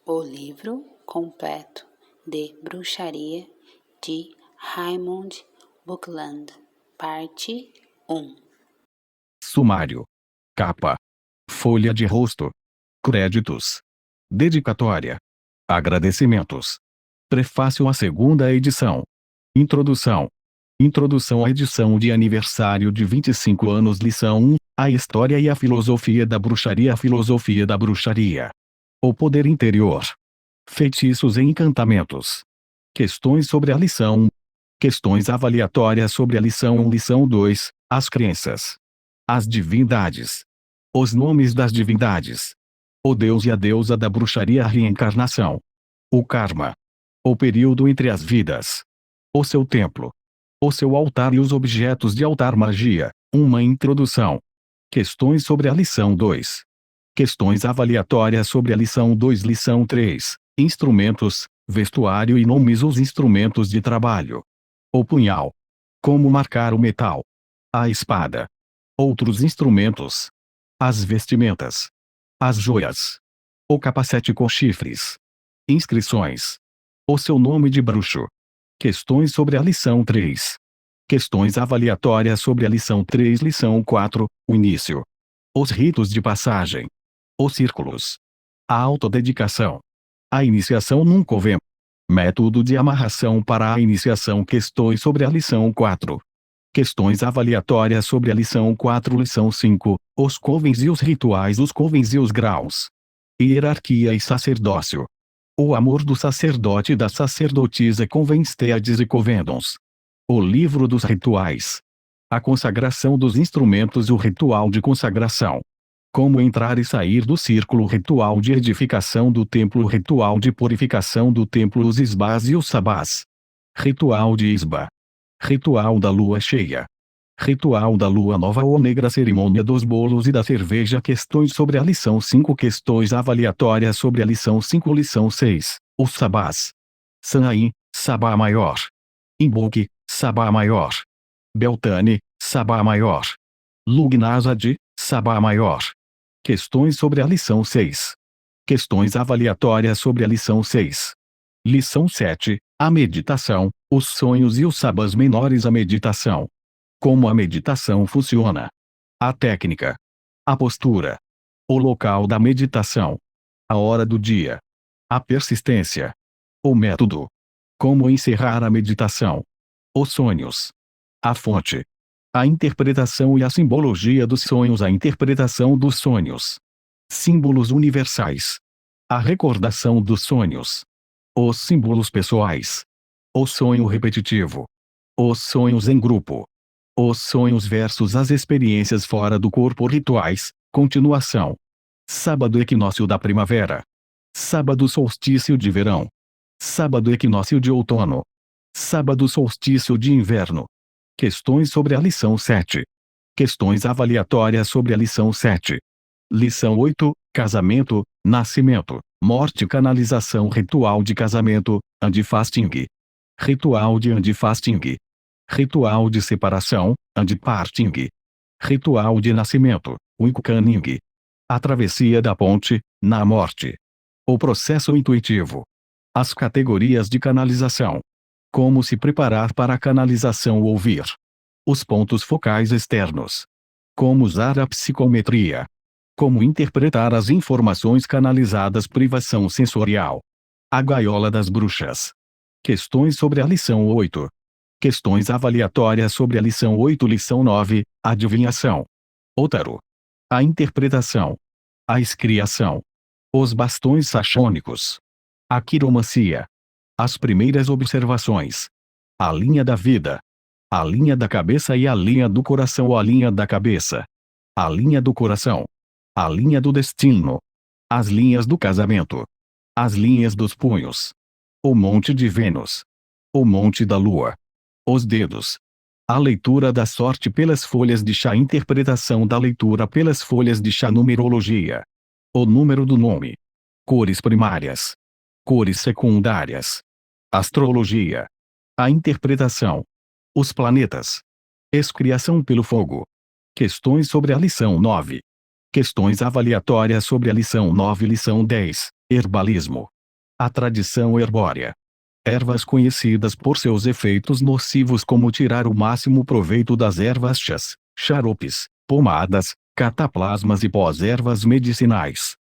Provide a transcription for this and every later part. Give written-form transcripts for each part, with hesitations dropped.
O livro completo de bruxaria de Raymond Buckland, parte 1. Sumário. Capa. Folha de rosto. Créditos. Dedicatória. Agradecimentos. Prefácio à segunda edição. Introdução. Introdução à edição de aniversário de 25 anos. Lição 1. A história e a filosofia da bruxaria. A filosofia da bruxaria. O poder interior. Feitiços e encantamentos. Questões sobre a lição 1. Questões avaliatórias sobre a lição 1. Lição 2. As crenças. As divindades. Os nomes das divindades. O deus e a deusa da bruxaria. A reencarnação. O karma. O período entre as vidas. O seu templo. O seu altar e os objetos de altar. Magia. Uma introdução. Questões sobre a lição 2. Questões avaliatórias sobre a lição 2. Lição 3. Instrumentos, vestuário e nomes. Os instrumentos de trabalho. O punhal. Como marcar o metal. A espada. Outros instrumentos. As vestimentas. As joias. O capacete com chifres. Inscrições. O seu nome de bruxo. Questões sobre a lição 3. Questões avaliatórias sobre a lição 3. Lição 4. O início. Os ritos de passagem. Os círculos. A autodedicação. A iniciação num coven. Método de amarração para a iniciação. Questões sobre a lição 4. Questões avaliatórias sobre a lição 4. Lição 5. Os covens e os rituais. Os covens e os graus. Hierarquia e sacerdócio. O amor do sacerdote e da sacerdotisa. Convens, teades e covendons. O livro dos rituais. A consagração dos instrumentos. O ritual de consagração. Como entrar e sair do círculo. Ritual de edificação do templo. Ritual de purificação do templo. Os isbás e os sabás. Ritual de isba. Ritual da lua cheia. Ritual da lua nova ou negra. Cerimônia dos bolos e da cerveja. Questões sobre a lição 5. Questões avaliatórias sobre a lição 5. Lição 6. Os sabás. Sanaim, sabá maior. Imbolc, sabá maior. Beltane, sabá maior. Lugnazad, sabá maior. Questões sobre a lição 6. Questões avaliatórias sobre a lição 6. Lição 7. A meditação, os sonhos e os sabás menores. A meditação. Como a meditação funciona. A técnica. A postura. O local da meditação. A hora do dia. A persistência. O método. Como encerrar a meditação. Os sonhos. A fonte. A interpretação e a simbologia dos sonhos. A interpretação dos sonhos. Símbolos universais. A recordação dos sonhos. Os símbolos pessoais. O sonho repetitivo. Os sonhos em grupo. Os sonhos versus as experiências fora do corpo. Rituais. Continuação. Sábado equinócio da primavera. Sábado solstício de verão. Sábado equinócio de outono. Sábado solstício de inverno. Questões sobre a lição 7. Questões avaliatórias sobre a lição 7. Lição 8. Casamento, nascimento, morte. Canalização. Ritual de casamento, antifasting. Ritual de antifasting. Ritual de separação, antiparting. Ritual de nascimento, wincanning. A travessia da ponte, na morte. O processo intuitivo. As categorias de canalização. Como se preparar para a canalização. Ouvir. Os pontos focais externos. Como usar a psicometria. Como interpretar as informações canalizadas. Privação sensorial. A gaiola das bruxas. Questões sobre a lição 8. Questões avaliatórias sobre a lição 8. Lição 9. Adivinhação. O tarô. A interpretação. A escriação. Os bastões saxônicos. A quiromancia. As primeiras observações. A linha da vida. A linha da cabeça e a linha do coração. A linha da cabeça. A linha do coração. A linha do destino. As linhas do casamento. As linhas dos punhos. O monte de Vênus. O monte da lua. Os dedos. A leitura da sorte pelas folhas de chá. Interpretação da leitura pelas folhas de chá. Numerologia. O número do nome. Cores primárias. Cores secundárias. Astrologia. A interpretação. Os planetas. Escriação pelo fogo. Questões sobre a lição 9. Questões avaliatórias sobre a lição 9. Lição 10. Herbalismo. A tradição herbórea. Ervas conhecidas por seus efeitos nocivos, como tirar o máximo proveito das ervas, chás, xaropes, pomadas, cataplasmas e pós-ervas medicinais.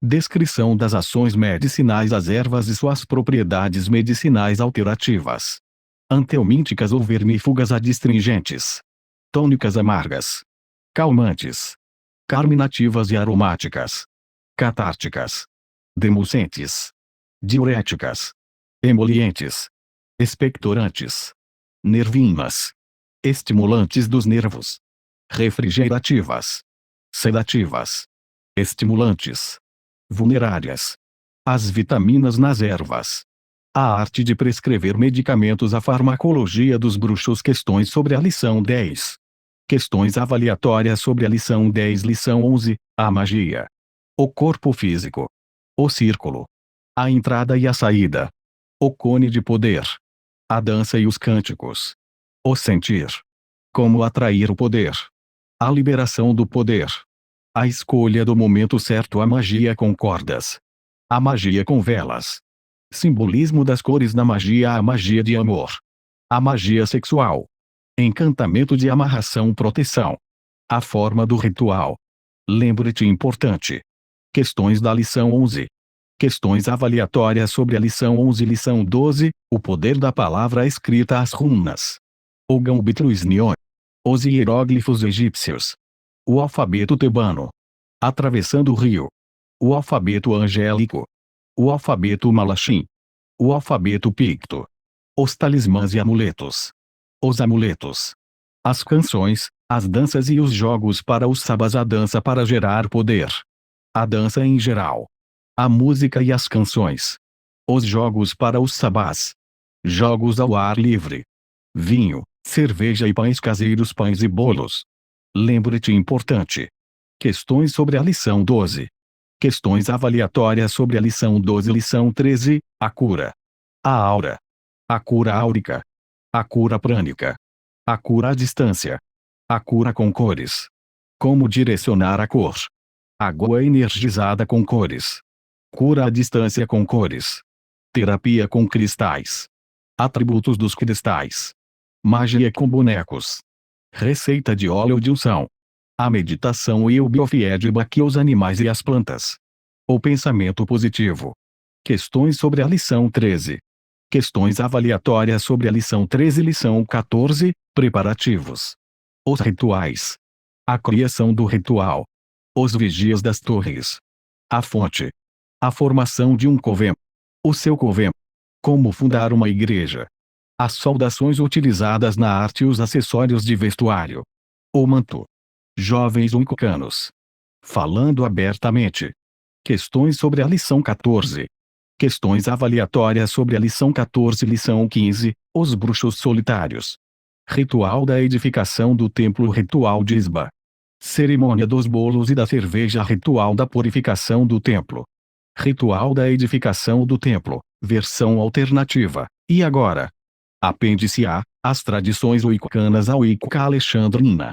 Descrição das ações medicinais das ervas e suas propriedades medicinais alterativas. Antihelmínticas ou vermífugas adstringentes. Tônicas amargas. Calmantes. Carminativas e aromáticas. Catárticas. Demulcentes. Diuréticas. Emolientes. Expectorantes. Nervinas. Estimulantes dos nervos. Refrigerativas. Sedativas. Estimulantes. Vulnerárias. As vitaminas nas ervas. A arte de prescrever medicamentos. A farmacologia dos bruxos. Questões sobre a lição 10. Questões avaliatórias sobre a lição 10. Lição 11. A magia. O corpo físico. O círculo. A entrada e a saída. O cone de poder. A dança e os cânticos. O sentir. Como atrair o poder. A liberação do poder. A escolha do momento certo. A magia com cordas. A magia com velas. Simbolismo das cores na magia. A magia de amor. A magia sexual. Encantamento de amarração. Proteção. A forma do ritual. Lembre-te importante. Questões da lição 11. Questões avaliatórias sobre a lição 11. Lição 12. O poder da palavra escrita. As runas. O gâmbito Luisnion. Os hieróglifos egípcios. O alfabeto tebano. Atravessando o rio. O alfabeto angélico. O alfabeto malachim. O alfabeto picto. Os talismãs e amuletos. Os amuletos. As canções, as danças e os jogos para os sabás. A dança para gerar poder. A dança em geral. A música e as canções. Os jogos para os sabás. Jogos ao ar livre. Vinho, cerveja e pães caseiros. Pães e bolos. Lembre-te importante. Questões sobre a lição 12. Questões avaliatórias sobre a lição 12. Lição 13. A cura. A aura. A cura áurica. A cura prânica. A cura à distância. A cura com cores. Como direcionar a cor. Água energizada com cores. Cura à distância com cores. Terapia com cristais. Atributos dos cristais. Magia com bonecos. Receita de óleo de unção. A meditação e o biofeedback. Os animais e as plantas. O pensamento positivo. Questões sobre a lição 13. Questões avaliatórias sobre a lição 13. Lição 14. Preparativos. Os rituais. A criação do ritual. Os vigias das torres. A fonte. A formação de um covém. O seu covém. Como fundar uma igreja. As saudações utilizadas na arte e os acessórios de vestuário. O manto. Jovens wiccanos. Falando abertamente. Questões sobre a lição 14. Questões avaliatórias sobre a lição 14. Lição 15. Os bruxos solitários. Ritual da edificação do templo. Ritual de Isba. Cerimônia dos bolos e da cerveja. Ritual da purificação do templo. Ritual da edificação do templo, versão alternativa. E agora? Apêndice A. As tradições wiccanas. A Wicca alexandrina.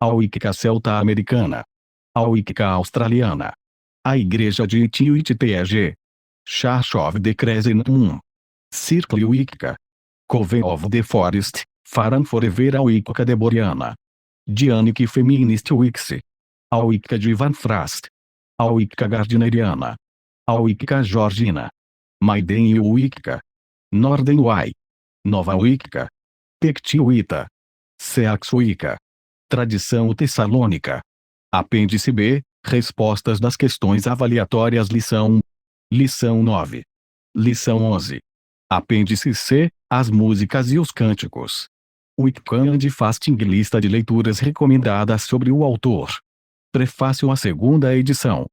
A Wicca celta-americana. A Wicca australiana. A Igreja de Itiuitpeg. Church of the Crescent Moon. Circle Wicca. Coven of the Forest, Faran Forever. A Wicca deboriana. Dianic Feminist Wix. A Wicca de Van Frast. A Wicca gardneriana. A Wicca georgina. Maiden Wicca. Norden Wai. Nova Wicca. Pecti-Wicca. Seax Wicca. Tradição tessalônica. Apêndice B. Respostas das questões avaliatórias. Lição 1. Lição 9. Lição 11. Apêndice C. As músicas e os cânticos. Wiccan and Fasting. Lista de leituras recomendadas sobre o autor. Prefácio à segunda edição.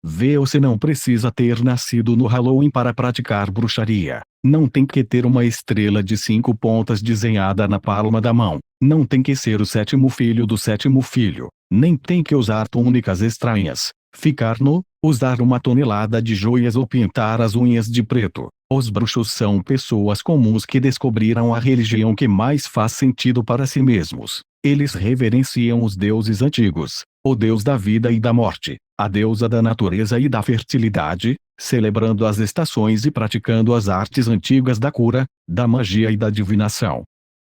Você não precisa ter nascido no Halloween para praticar bruxaria. Não tem que ter uma estrela de 5 pontas desenhada na palma da mão. Não tem que ser o 7º filho do 7º filho. Nem tem que usar túnicas estranhas, ficar nu, usar uma tonelada de joias ou pintar as unhas de preto. Os bruxos são pessoas comuns que descobriram a religião que mais faz sentido para si mesmos. Eles reverenciam os deuses antigos, o deus da vida e da morte, a deusa da natureza e da fertilidade, celebrando as estações e praticando as artes antigas da cura, da magia e da divinação.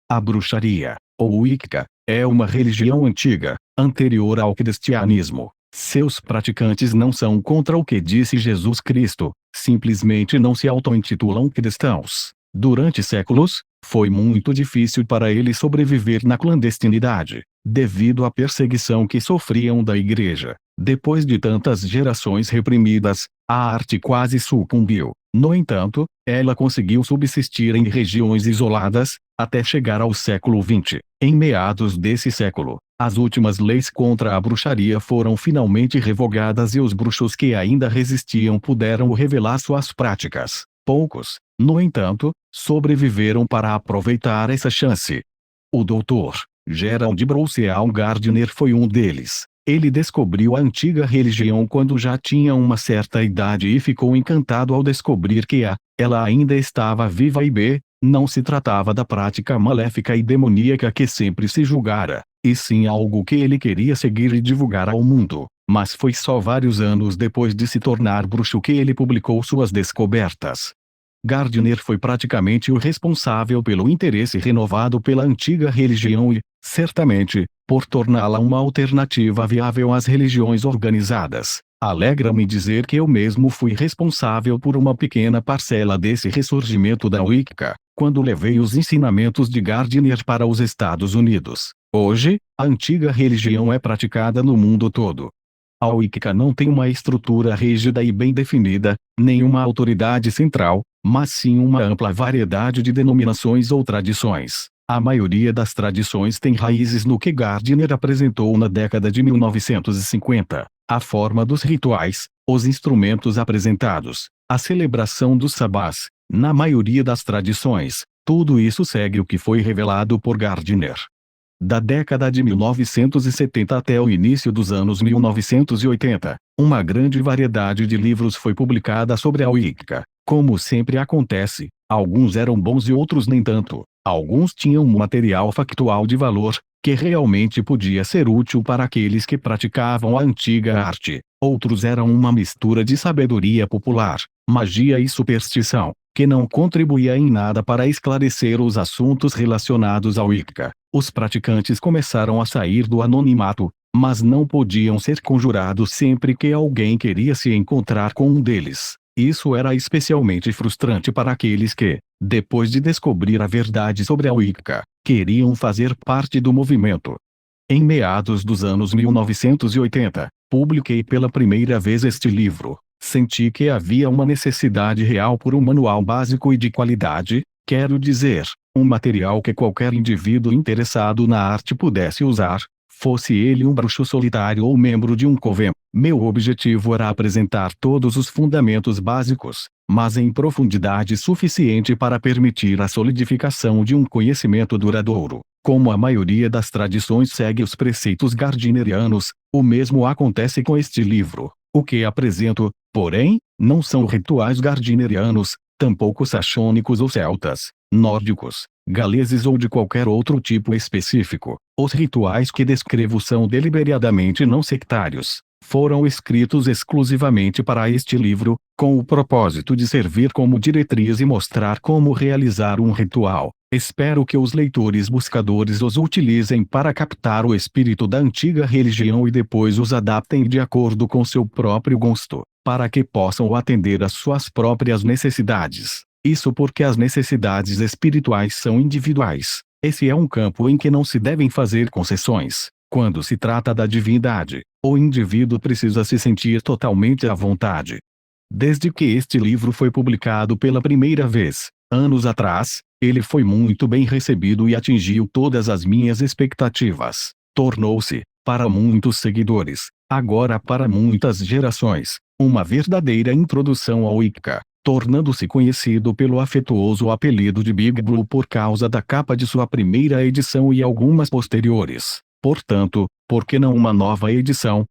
A bruxaria, ou Wicca, é uma religião antiga, anterior ao cristianismo. Seus praticantes não são contra o que disse Jesus Cristo, simplesmente não se auto-intitulam cristãos. Durante séculos, foi muito difícil para eles sobreviver na clandestinidade, devido à perseguição que sofriam da igreja. Depois de tantas gerações reprimidas, a arte quase sucumbiu. No entanto, ela conseguiu subsistir em regiões isoladas, até chegar ao século XX. Em meados desse século, as últimas leis contra a bruxaria foram finalmente revogadas e os bruxos que ainda resistiam puderam revelar suas práticas. Poucos, no entanto, sobreviveram para aproveitar essa chance. O Dr. Gerald Broussel Gardner foi um deles. Ele descobriu a antiga religião quando já tinha uma certa idade e ficou encantado ao descobrir que ela ainda estava viva e não se tratava da prática maléfica e demoníaca que sempre se julgara, e sim algo que ele queria seguir e divulgar ao mundo. Mas foi só vários anos depois de se tornar bruxo que ele publicou suas descobertas. Gardner foi praticamente o responsável pelo interesse renovado pela antiga religião e, certamente, por torná-la uma alternativa viável às religiões organizadas. Alegra-me dizer que eu mesmo fui responsável por uma pequena parcela desse ressurgimento da Wicca, quando levei os ensinamentos de Gardner para os Estados Unidos. Hoje, a antiga religião é praticada no mundo todo. A Wicca não tem uma estrutura rígida e bem definida, nem uma autoridade central, mas sim uma ampla variedade de denominações ou tradições. A maioria das tradições tem raízes no que Gardner apresentou na década de 1950. A forma dos rituais, os instrumentos apresentados, a celebração dos sabás, na maioria das tradições, tudo isso segue o que foi revelado por Gardner. Da década de 1970 até o início dos anos 1980, uma grande variedade de livros foi publicada sobre a Wicca. Como sempre acontece, alguns eram bons e outros nem tanto. Alguns tinham um material factual de valor, que realmente podia ser útil para aqueles que praticavam a antiga arte. Outros eram uma mistura de sabedoria popular, magia e superstição, que não contribuía em nada para esclarecer os assuntos relacionados à Wicca. Os praticantes começaram a sair do anonimato, mas não podiam ser conjurados sempre que alguém queria se encontrar com um deles. Isso era especialmente frustrante para aqueles que, depois de descobrir a verdade sobre a Wicca, queriam fazer parte do movimento. Em meados dos anos 1980, publiquei pela primeira vez este livro. Senti que havia uma necessidade real por um manual básico e de qualidade, quero dizer, um material que qualquer indivíduo interessado na arte pudesse usar, fosse ele um bruxo solitário ou membro de um coven. Meu objetivo era apresentar todos os fundamentos básicos, mas em profundidade suficiente para permitir a solidificação de um conhecimento duradouro. Como a maioria das tradições segue os preceitos gardnerianos, o mesmo acontece com este livro. O que apresento, porém, não são rituais gardnerianos, tampouco saxônicos ou celtas, nórdicos, galeses ou de qualquer outro tipo específico. Os rituais que descrevo são deliberadamente não sectários. Foram escritos exclusivamente para este livro, com o propósito de servir como diretriz e mostrar como realizar um ritual. Espero que os leitores buscadores os utilizem para captar o espírito da antiga religião e depois os adaptem de acordo com seu próprio gosto, para que possam atender às suas próprias necessidades. Isso porque as necessidades espirituais são individuais. Esse é um campo em que não se devem fazer concessões. Quando se trata da divindade, o indivíduo precisa se sentir totalmente à vontade. Desde que este livro foi publicado pela primeira vez, anos atrás, ele foi muito bem recebido e atingiu todas as minhas expectativas. Tornou-se, para muitos seguidores, agora para muitas gerações, uma verdadeira introdução ao Wicca, tornando-se conhecido pelo afetuoso apelido de Big Blue por causa da capa de sua primeira edição e algumas posteriores. Portanto, por que não uma nova edição?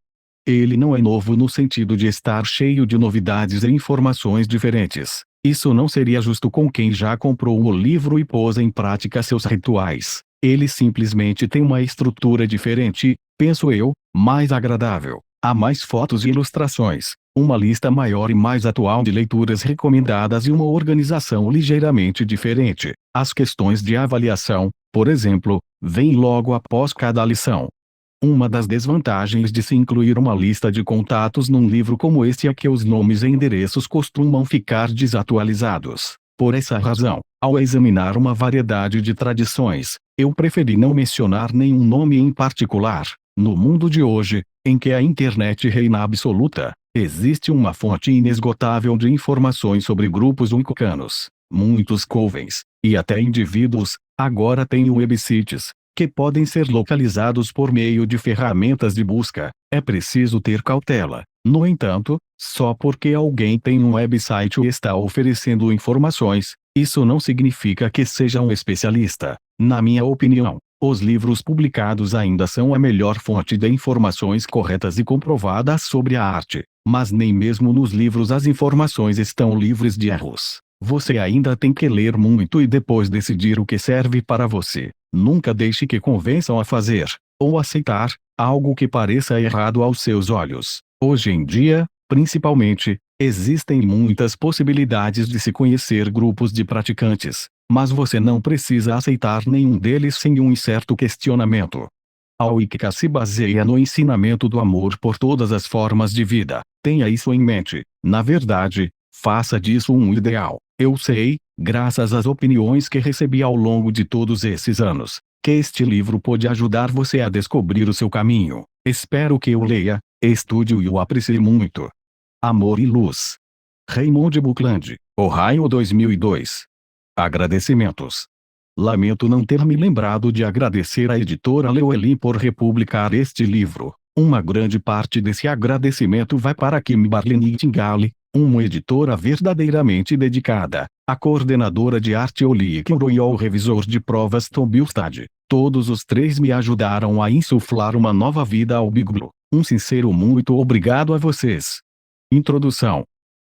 Ele não é novo no sentido de estar cheio de novidades e informações diferentes. Isso não seria justo com quem já comprou o livro e pôs em prática seus rituais. Eles simplesmente têm uma estrutura diferente, penso eu, mais agradável. Há mais fotos e ilustrações, uma lista maior e mais atual de leituras recomendadas e uma organização ligeiramente diferente. As questões de avaliação, por exemplo, vêm logo após cada lição. Uma das desvantagens de se incluir uma lista de contatos num livro como este é que os nomes e endereços costumam ficar desatualizados. Por essa razão, ao examinar uma variedade de tradições, eu preferi não mencionar nenhum nome em particular. No mundo de hoje, em que a internet reina absoluta, existe uma fonte inesgotável de informações sobre grupos wiccanos. Muitos covens, e até indivíduos, agora têm websites, que podem ser localizados por meio de ferramentas de busca. É preciso ter cautela. No entanto, só porque alguém tem um website e está oferecendo informações, isso não significa que seja um especialista. Na minha opinião, os livros publicados ainda são a melhor fonte de informações corretas e comprovadas sobre a arte, mas nem mesmo nos livros as informações estão livres de erros. Você ainda tem que ler muito e depois decidir o que serve para você. Nunca deixe que convençam a fazer, ou aceitar, algo que pareça errado aos seus olhos. Hoje em dia, principalmente, existem muitas possibilidades de se conhecer grupos de praticantes, mas você não precisa aceitar nenhum deles sem um certo questionamento. A Wicca se baseia no ensinamento do amor por todas as formas de vida. Tenha isso em mente. Na verdade, faça disso um ideal. Eu sei, graças às opiniões que recebi ao longo de todos esses anos, que este livro pode ajudar você a descobrir o seu caminho. Espero que o leia, estude-o e o aprecie muito. Amor e Luz. Raymond Buckland, Ohio 2002. Agradecimentos. Lamento não ter me lembrado de agradecer à editora Llewellyn por republicar este livro. Uma grande parte desse agradecimento vai para Kimberly Nightingale, uma editora verdadeiramente dedicada, a coordenadora de arte Oli Kilroy e ao revisor de provas Tom Bjorstad. Todos os três me ajudaram a insuflar uma nova vida ao Big Blue. Um sincero muito obrigado a vocês. Introdução.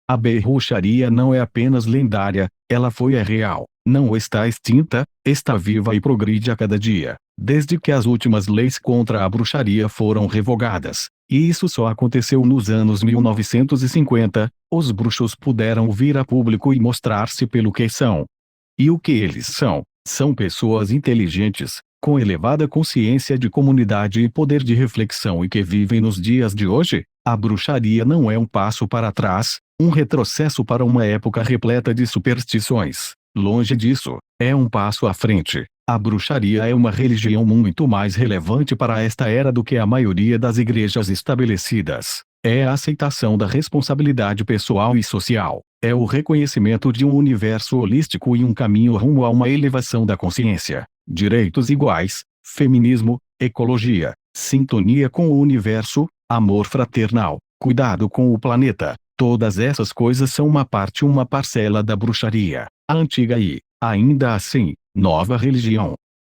A bruxaria não é apenas lendária, ela foi real. Não está extinta, está viva e progride a cada dia, desde que as últimas leis contra a bruxaria foram revogadas. E isso só aconteceu nos anos 1950, os bruxos puderam vir a público e mostrar-se pelo que são. E o que eles são? São pessoas inteligentes, com elevada consciência de comunidade e poder de reflexão e que vivem nos dias de hoje. A bruxaria não é um passo para trás, um retrocesso para uma época repleta de superstições. Longe disso, é um passo à frente. A bruxaria é uma religião muito mais relevante para esta era do que a maioria das igrejas estabelecidas. É a aceitação da responsabilidade pessoal e social. É o reconhecimento de um universo holístico e um caminho rumo a uma elevação da consciência. Direitos iguais, feminismo, ecologia, sintonia com o universo, amor fraternal, cuidado com o planeta. Todas essas coisas são uma parcela da bruxaria. A antiga e, ainda assim, nova religião.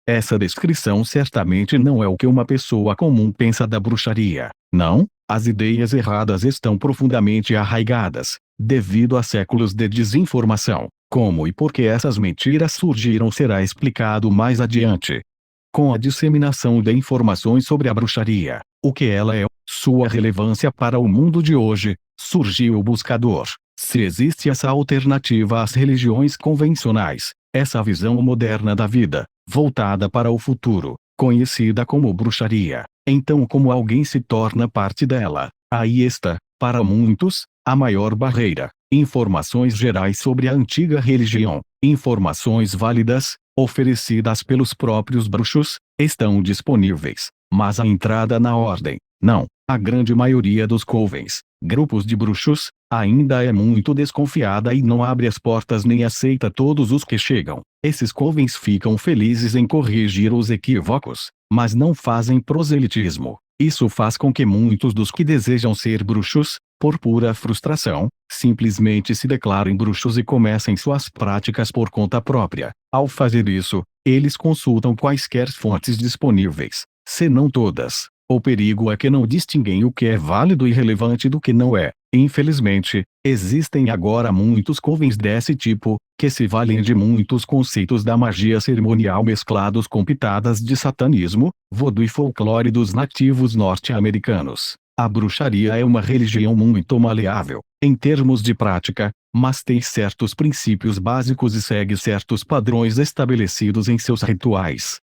Essa descrição certamente não é o que uma pessoa comum pensa da bruxaria. Não, as ideias erradas estão profundamente arraigadas, devido a séculos de desinformação. Como e por que essas mentiras surgiram será explicado mais adiante. Com a disseminação de informações sobre a bruxaria, o que ela é, sua relevância para o mundo de hoje, surgiu o buscador. Se existe essa alternativa às religiões convencionais, essa visão moderna da vida, voltada para o futuro, conhecida como bruxaria, então como alguém se torna parte dela? Aí está, para muitos, a maior barreira. Informações gerais sobre a antiga religião, informações válidas, oferecidas pelos próprios bruxos, estão disponíveis, mas a entrada na ordem, não. A grande maioria dos covens, grupos de bruxos, ainda é muito desconfiada e não abre as portas nem aceita todos os que chegam. Esses covens ficam felizes em corrigir os equívocos, mas não fazem proselitismo. Isso faz com que muitos dos que desejam ser bruxos, por pura frustração, simplesmente se declarem bruxos e comecem suas práticas por conta própria. Ao fazer isso, eles consultam quaisquer fontes disponíveis, se não todas, O perigo é que não distinguem o que é válido e relevante do que não é. Infelizmente, existem agora muitos covens desse tipo, que se valem de muitos conceitos da magia cerimonial mesclados com pitadas de satanismo, voodoo e folclore dos nativos norte-americanos. A bruxaria é uma religião muito maleável, em termos de prática, mas tem certos princípios básicos e segue certos padrões estabelecidos em seus rituais.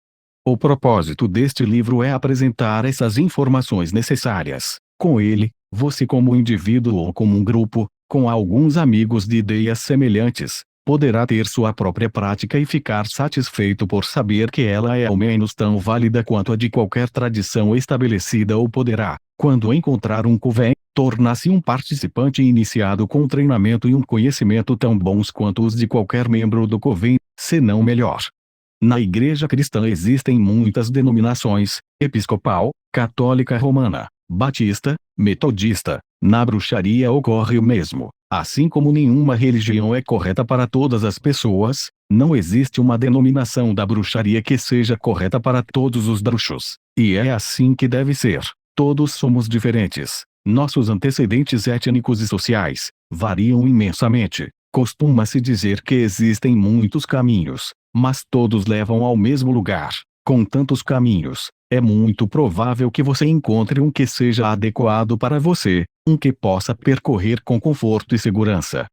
O propósito deste livro é apresentar essas informações necessárias. Com ele, você como indivíduo ou como um grupo, com alguns amigos de ideias semelhantes, poderá ter sua própria prática e ficar satisfeito por saber que ela é ao menos tão válida quanto a de qualquer tradição estabelecida ou poderá, quando encontrar um coven, tornar-se um participante iniciado com um treinamento e um conhecimento tão bons quanto os de qualquer membro do coven, se não melhor. Na Igreja Cristã existem muitas denominações: episcopal, católica romana, batista, metodista. Na bruxaria ocorre o mesmo. Assim como nenhuma religião é correta para todas as pessoas, não existe uma denominação da bruxaria que seja correta para todos os bruxos. E é assim que deve ser. Todos somos diferentes. Nossos antecedentes étnicos e sociais variam imensamente. Costuma-se dizer que existem muitos caminhos, mas todos levam ao mesmo lugar. Com tantos caminhos, é muito provável que você encontre um que seja adequado para você, um que possa percorrer com conforto e segurança.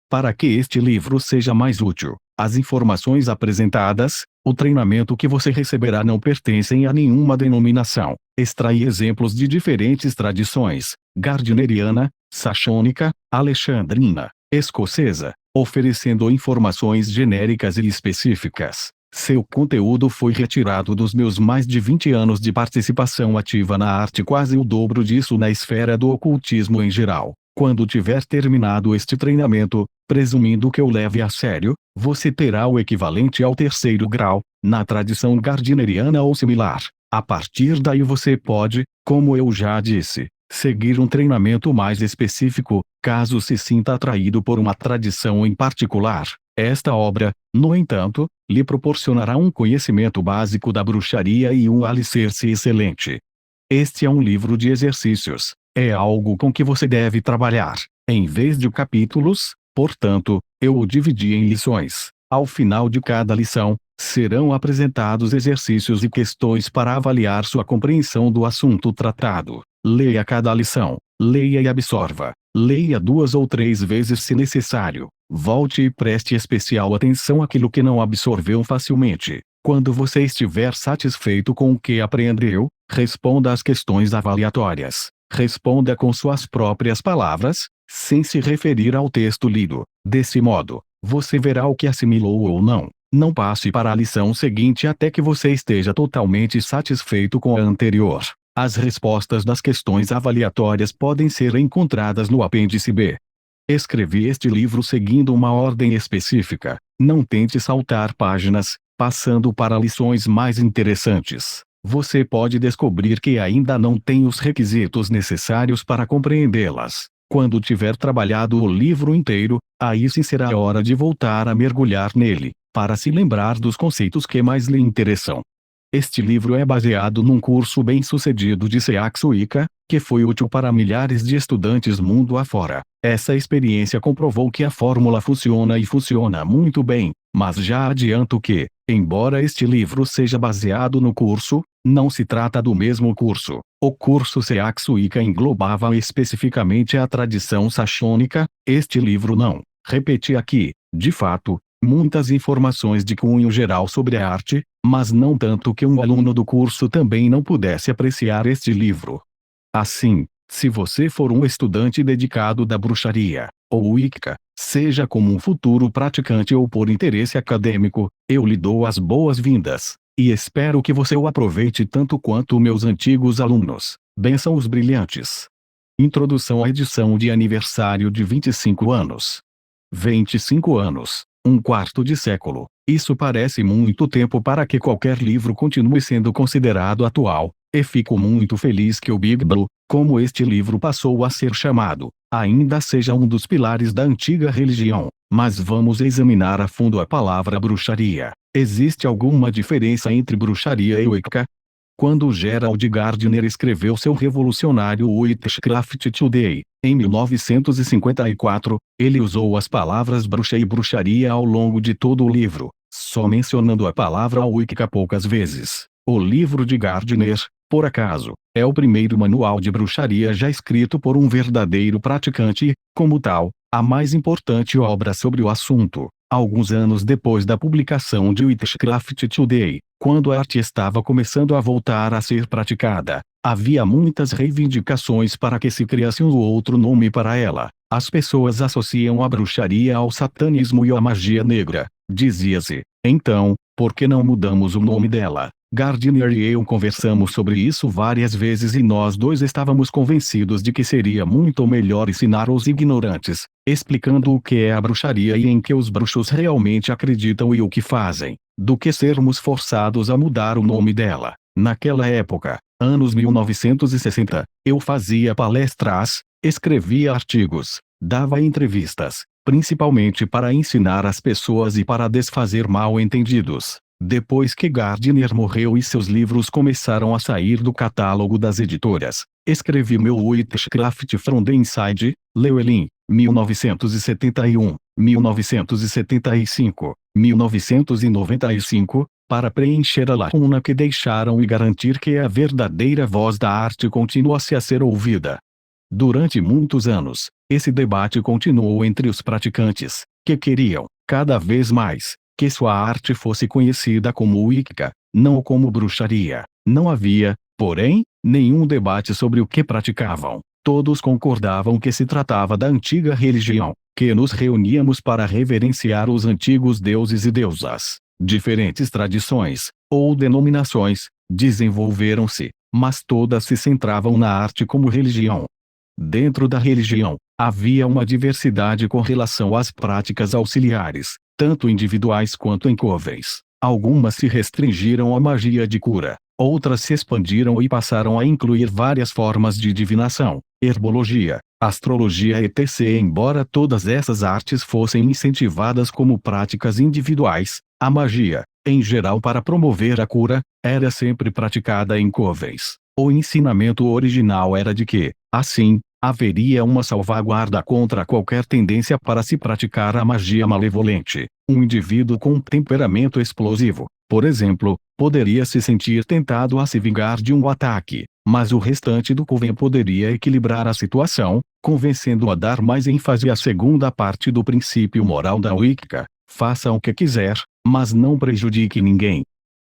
Para que este livro seja mais útil, as informações apresentadas, o treinamento que você receberá não pertencem a nenhuma denominação. Extrai exemplos de diferentes tradições: gardneriana, saxônica, alexandrina, escocesa, oferecendo informações genéricas e específicas. Seu conteúdo foi retirado dos meus mais de 20 anos de participação ativa na arte, quase o dobro disso na esfera do ocultismo em geral. Quando tiver terminado este treinamento, presumindo que eu leve a sério, você terá o equivalente ao 3º grau, na tradição gardneriana ou similar. A partir daí você pode, como eu já disse, seguir um treinamento mais específico, caso se sinta atraído por uma tradição em particular. Esta obra, no entanto, lhe proporcionará um conhecimento básico da bruxaria e um alicerce excelente. Este é um livro de exercícios. É algo com que você deve trabalhar. Em vez de capítulos, portanto, eu o dividi em lições. Ao final de cada lição, serão apresentados exercícios e questões para avaliar sua compreensão do assunto tratado. Leia cada lição, leia e absorva. Leia 2 ou 3 vezes se necessário. Volte e preste especial atenção àquilo que não absorveu facilmente. Quando você estiver satisfeito com o que aprendeu, responda às questões avaliatórias. Responda com suas próprias palavras, sem se referir ao texto lido. Desse modo, você verá o que assimilou ou não. Não passe para a lição seguinte até que você esteja totalmente satisfeito com a anterior. As respostas das questões avaliatórias podem ser encontradas no apêndice B. Escrevi este livro seguindo uma ordem específica. Não tente saltar páginas, passando para lições mais interessantes. Você pode descobrir que ainda não tem os requisitos necessários para compreendê-las. Quando tiver trabalhado o livro inteiro, aí sim será a hora de voltar a mergulhar nele, para se lembrar dos conceitos que mais lhe interessam. Este livro é baseado num curso bem-sucedido de Seax Wicca, que foi útil para milhares de estudantes mundo afora. Essa experiência comprovou que a fórmula funciona e funciona muito bem, mas já adianto que, embora este livro seja baseado no curso, não se trata do mesmo curso. O curso Seax Wicca englobava especificamente a tradição saxônica, este livro não. Repeti aqui, de fato, muitas informações de cunho geral sobre a arte, mas não tanto que um aluno do curso também não pudesse apreciar este livro. Assim, se você for um estudante dedicado da bruxaria, ou Wicca, seja como um futuro praticante ou por interesse acadêmico, eu lhe dou as boas-vindas, e espero que você o aproveite tanto quanto meus antigos alunos. Bênção os brilhantes. Introdução à edição de aniversário de 25 anos. 25 anos. Um quarto de século. Isso parece muito tempo para que qualquer livro continue sendo considerado atual, e fico muito feliz que o Big Blue, como este livro passou a ser chamado, ainda seja um dos pilares da antiga religião. Mas vamos examinar a fundo a palavra bruxaria. Existe alguma diferença entre bruxaria e Wicca? Quando Gerald Gardner escreveu seu revolucionário Witchcraft Today, em 1954, ele usou as palavras bruxa e bruxaria ao longo de todo o livro, só mencionando a palavra Wicca poucas vezes. O livro de Gardner, por acaso, é o primeiro manual de bruxaria já escrito por um verdadeiro praticante e, como tal, a mais importante obra sobre o assunto. Alguns anos depois da publicação de Witchcraft Today, quando a arte estava começando a voltar a ser praticada, havia muitas reivindicações para que se criasse um outro nome para ela. As pessoas associam a bruxaria ao satanismo e à magia negra, dizia-se. Então, por que não mudamos o nome dela? Gardner e eu conversamos sobre isso várias vezes e nós dois estávamos convencidos de que seria muito melhor ensinar os ignorantes, explicando o que é a bruxaria e em que os bruxos realmente acreditam e o que fazem, do que sermos forçados a mudar o nome dela. Naquela época, anos 1960, eu fazia palestras, escrevia artigos, dava entrevistas, principalmente para ensinar as pessoas e para desfazer mal-entendidos. Depois que Gardner morreu e seus livros começaram a sair do catálogo das editoras, escrevi meu Witchcraft from the Inside, Llewellyn, 1971, 1975, 1995, para preencher a lacuna que deixaram e garantir que a verdadeira voz da arte continuasse a ser ouvida. Durante muitos anos, esse debate continuou entre os praticantes, que queriam, cada vez mais, que sua arte fosse conhecida como Wicca, não como bruxaria. Não havia, porém, nenhum debate sobre o que praticavam. Todos concordavam que se tratava da antiga religião, que nos reuníamos para reverenciar os antigos deuses e deusas. Diferentes tradições, ou denominações, desenvolveram-se, mas todas se centravam na arte como religião. Dentro da religião, havia uma diversidade com relação às práticas auxiliares, tanto individuais quanto em covens. Algumas se restringiram à magia de cura, outras se expandiram e passaram a incluir várias formas de divinação, herbologia, astrologia etc. Embora todas essas artes fossem incentivadas como práticas individuais, a magia, em geral para promover a cura, era sempre praticada em covens. O ensinamento original era de que, assim, haveria uma salvaguarda contra qualquer tendência para se praticar a magia malevolente. Um indivíduo com um temperamento explosivo, por exemplo, poderia se sentir tentado a se vingar de um ataque, mas o restante do coven poderia equilibrar a situação, convencendo-o a dar mais ênfase à segunda parte do princípio moral da Wicca: faça o que quiser, mas não prejudique ninguém.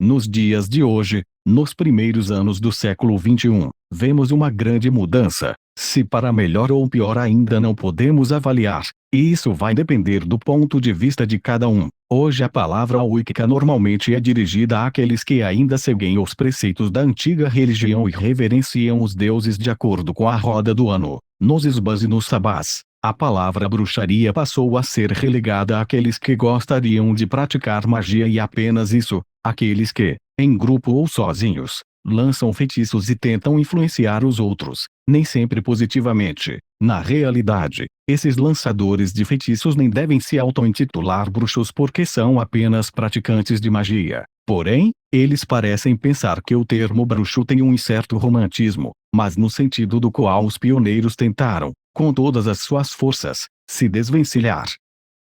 Nos dias de hoje, nos primeiros anos do século XXI, vemos uma grande mudança, se para melhor ou pior ainda não podemos avaliar, e isso vai depender do ponto de vista de cada um. Hoje a palavra Wicca normalmente é dirigida àqueles que ainda seguem os preceitos da antiga religião e reverenciam os deuses de acordo com a roda do ano. Nos esbás e nos sabás, a palavra bruxaria passou a ser relegada àqueles que gostariam de praticar magia e apenas isso, aqueles que, em grupo ou sozinhos, lançam feitiços e tentam influenciar os outros, nem sempre positivamente. Na realidade, esses lançadores de feitiços nem devem se auto-intitular bruxos porque são apenas praticantes de magia. Porém, eles parecem pensar que o termo bruxo tem um certo romantismo, mas no sentido do qual os pioneiros tentaram, com todas as suas forças, se desvencilhar.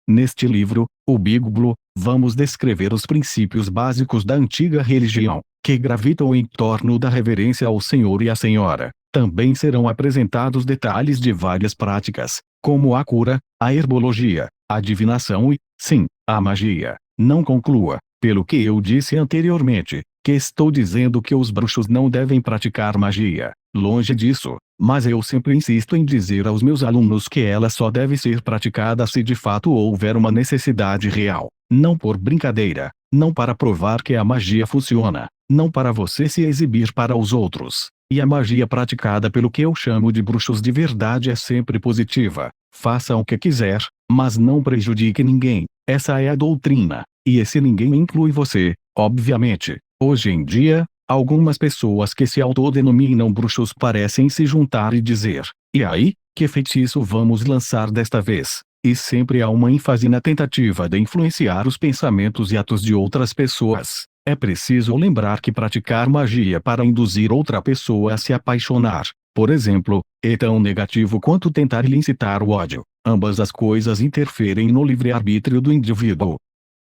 Neste livro, o Big Blue, vamos descrever os princípios básicos da antiga religião, que gravitam em torno da reverência ao Senhor e à Senhora. Também serão apresentados detalhes de várias práticas, como a cura, a herbologia, a divinação e, sim, a magia. Não conclua, pelo que eu disse anteriormente, que estou dizendo que os bruxos não devem praticar magia. Longe disso, mas eu sempre insisto em dizer aos meus alunos que ela só deve ser praticada se de fato houver uma necessidade real, não por brincadeira, não para provar que a magia funciona, não para você se exibir para os outros. E a magia praticada pelo que eu chamo de bruxos de verdade é sempre positiva. Faça o que quiser, mas não prejudique ninguém. Essa é a doutrina, e esse ninguém inclui você, obviamente. Hoje em dia, algumas pessoas que se autodenominam bruxos parecem se juntar e dizer: e aí, que feitiço vamos lançar desta vez? E sempre há uma ênfase na tentativa de influenciar os pensamentos e atos de outras pessoas. É preciso lembrar que praticar magia para induzir outra pessoa a se apaixonar, por exemplo, é tão negativo quanto tentar lhe incitar o ódio. Ambas as coisas interferem no livre-arbítrio do indivíduo.